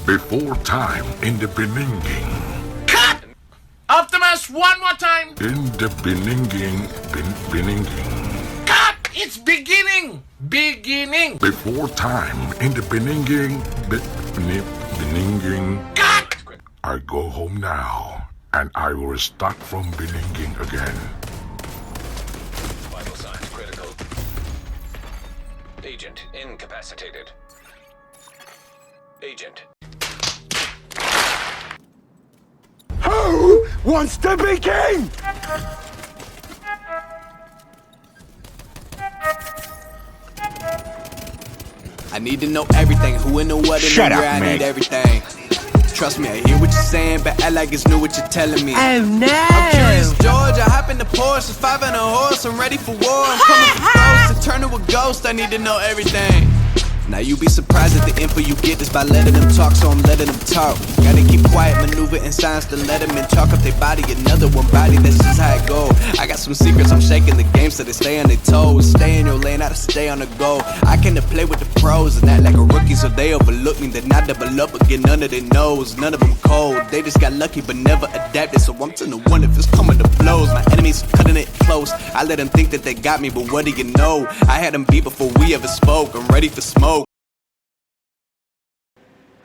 Before time in the beginning. Cut! Optimus, one more time! In the beginning. Cut! It's beginning! Beginning! Before time in the beginning. Cut! I go home now, and I will start from beginning again. Vital signs critical. Agent incapacitated. Agent. Who wants to be king? I need to know everything, who and the what and Shut the up, where. I Meg. need everything. Trust me, I hear what you're saying, but act like it's new what you're telling me. Oh no! I'm curious, George. I hop in the Porsche, 5 on a horse. I'm ready for war. I'm coming for throats to turn to a ghost. I need to know everything. Now you be surprised at the info you get is by letting them talk, so I'm letting them talk. Gotta keep quiet, maneuver in signs to let them in. Talk up their body, another one body, that's just how it go. I got some secrets, I'm shaking the game so they stay on their toes. Stay in your lane, I to stay on the go. I came to play with the pros and act like a rookie, so they overlook me. Then I double up again, none of their nose, none of them cold. They just got lucky but never adapted, so I'm to the one if it's coming to blows. My enemies cutting it close, I let them think that they got me, but what do you know? I had them beat before we ever spoke, I'm ready for smoke.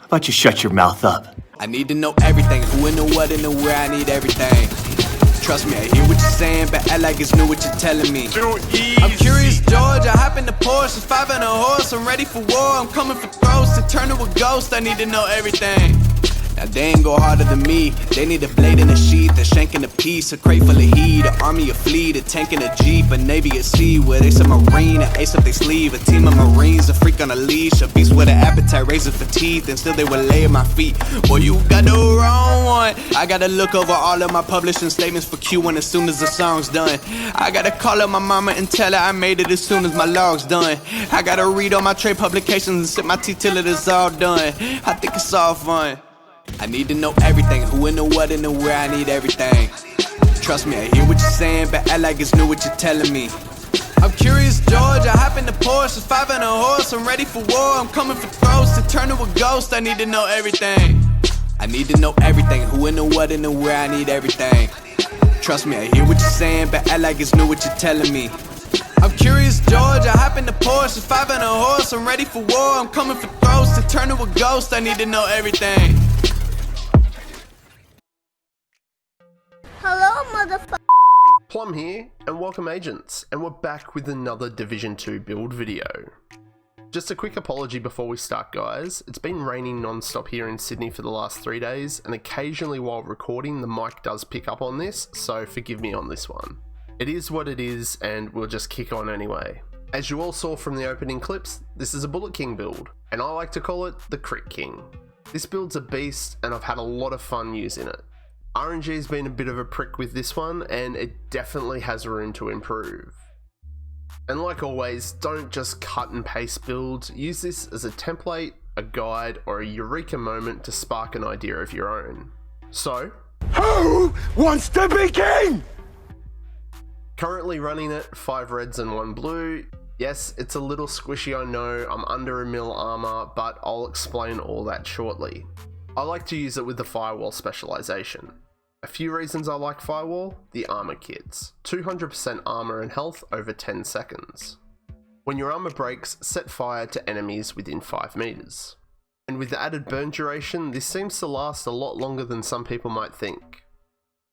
Why don't you shut your mouth up? I need to know everything, who and the what and the where. I need everything. Trust me, I hear what you're saying, but act like it's new what you're telling me. Too easy! I'm curious, George. I hop in the Porsche, 5 on a horse. I'm ready for war. I'm coming for throats to turn to a ghost. I need to know everything. Now they ain't go harder than me. They need a blade in a sheath, a shank in a piece, a crate full of heat, an army, a fleet, a tank and a jeep, a navy at sea, where they submarine, an ace up their sleeve, a team of marines, a freak on a leash, a beast with an appetite, razor for teeth, and still they will lay at my feet. Boy, you got the wrong one. I gotta look over all of my publishing statements for Q1 as soon as the song's done. I gotta call up my mama and tell her I made it as soon as my log's done. I gotta read all my trade publications and sip my tea till it is all done. I think it's all fun. I need to know everything, who and the what and the where. I need everything. Trust me, I hear what you're saying, but act like it's new what you're telling me. I'm curious, George. I hop in the Porsche, 5 on a horse. I'm ready for war. I'm coming for throats to turn to a ghost. I need to know everything. I need to know everything, who and the what and the where. I need everything. Trust me, I hear what you're saying, but act like it's new what you're telling me. I'm curious, George. I hop in the Porsche, 5 on a horse. I'm ready for war. I'm coming for throats to turn to a ghost. I need to know everything. Hello, motherfucker. Plum here, and welcome agents, and we're back with another Division 2 build video. Just a quick apology before we start, guys. It's been raining non-stop here in Sydney for the last 3 days, and occasionally while recording the mic does pick up on this, so forgive me on this one. It is what it is, and we'll just kick on anyway. As you all saw from the opening clips, this is a Bullet King build, and I like to call it the Crit King. This build's a beast, and I've had a lot of fun using it. RNG has been a bit of a prick with this one, and it definitely has room to improve. And like always, don't just cut and paste builds, use this as a template, a guide, or a eureka moment to spark an idea of your own. So, Who wants to be king? currently running it 5 reds and 1 blue. Yes, it's a little squishy, I know, I'm under a mil armor, but I'll explain all that shortly. I like to use it with the firewall specialization. A few reasons I like firewall: the armor kits, 200% armor and health over 10 seconds. When your armor breaks, set fire to enemies within 5 meters. And with the added burn duration, this seems to last a lot longer than some people might think.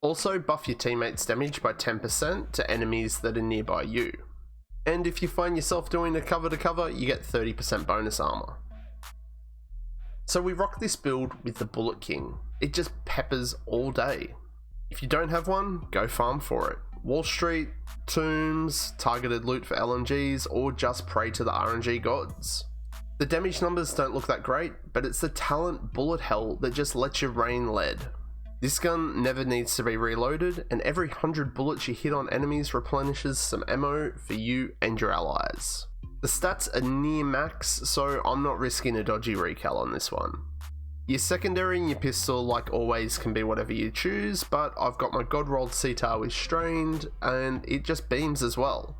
Also, buff your teammates' damage by 10% to enemies that are nearby you. And if you find yourself doing a cover to cover, you get 30% bonus armor. So we rock this build with the Bullet King. It just peppers all day. If you don't have one, go farm for it. Wall Street, tombs, targeted loot for LMGs, or just pray to the RNG gods. The damage numbers don't look that great, but it's the talent bullet hell that just lets you rain lead. This gun never needs to be reloaded, and every 100 bullets you hit on enemies replenishes some ammo for you and your allies. The stats are near max, so I'm not risking a dodgy recal on this one. Your secondary and your pistol, like always, can be whatever you choose, but I've got my God Rolled Sitar with Strained, and it just beams as well.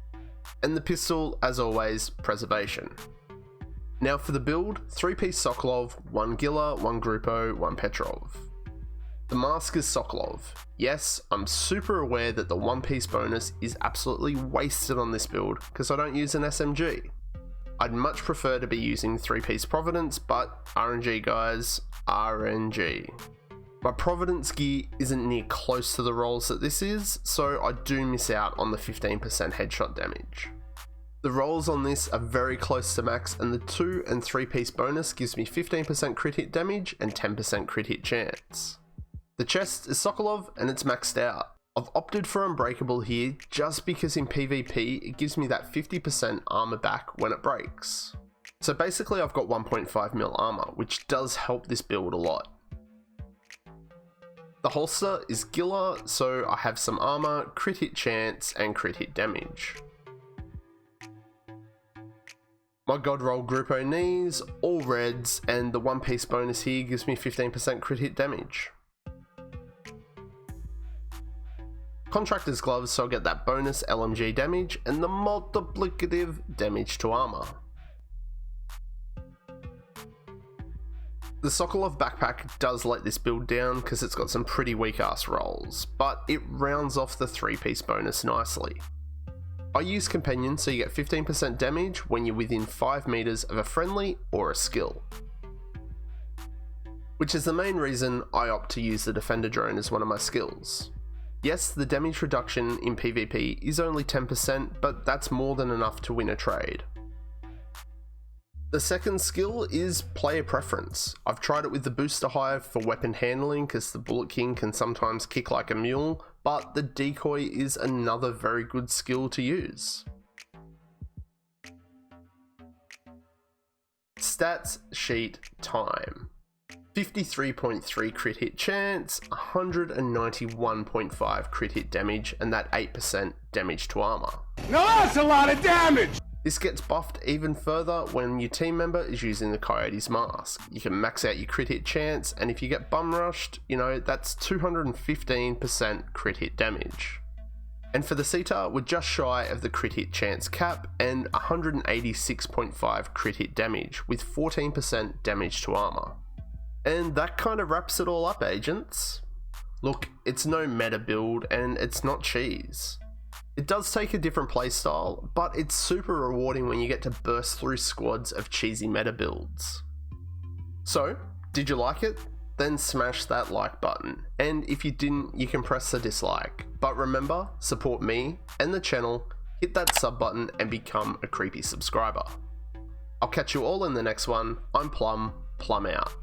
And the pistol, as always, Preservation. Now for the build, 3-piece Sokolov, 1 Gila, 1 Grupo, 1 Petrov. The mask is Sokolov. Yes, I'm super aware that the 1-piece bonus is absolutely wasted on this build because I don't use an SMG. I'd much prefer to be using 3-piece Providence, but RNG guys, RNG. My Providence gear isn't near close to the rolls that this is, so I do miss out on the 15% headshot damage. The rolls on this are very close to max, and the 2 and 3-piece bonus gives me 15% crit hit damage and 10% crit hit chance. The chest is Sokolov and it's maxed out. I've opted for Unbreakable here just because in PvP it gives me that 50% armor back when it breaks. So basically I've got 1.5mm armor, which does help this build a lot. The holster is Gila, so I have some armor, crit hit chance, and crit hit damage. My God Roll Grupo knees, all reds, and the 1-piece bonus here gives me 15% crit hit damage. Contractor's gloves, so I get that bonus LMG damage and the multiplicative damage to armor. The Sokolov backpack does let this build down because it's got some pretty weak ass rolls, but it rounds off the 3-piece bonus nicely. I use Companion so you get 15% damage when you're within 5 meters of a friendly or a skill. Which is the main reason I opt to use the Defender Drone as one of my skills. Yes, the damage reduction in PvP is only 10%, but that's more than enough to win a trade. The second skill is player preference. I've tried it with the Booster Hive for weapon handling because the Bullet King can sometimes kick like a mule, but the Decoy is another very good skill to use. Stats sheet time. 53.3 crit hit chance, 191.5 crit hit damage, and that 8% damage to armor. Now that's a lot of damage! This gets buffed even further when your team member is using the Coyote's mask. You can max out your crit hit chance, and if you get bum rushed, that's 215% crit hit damage. And for the Sitar, we're just shy of the crit hit chance cap and 186.5 crit hit damage with 14% damage to armor. And that kind of wraps it all up, agents. Look, it's no meta build and it's not cheese. It does take a different playstyle, but it's super rewarding when you get to burst through squads of cheesy meta builds. So, did you like it? Then smash that like button, and if you didn't, you can press the dislike. But remember, support me and the channel, hit that sub button and become a creepy subscriber. I'll catch you all in the next one. I'm Plum out.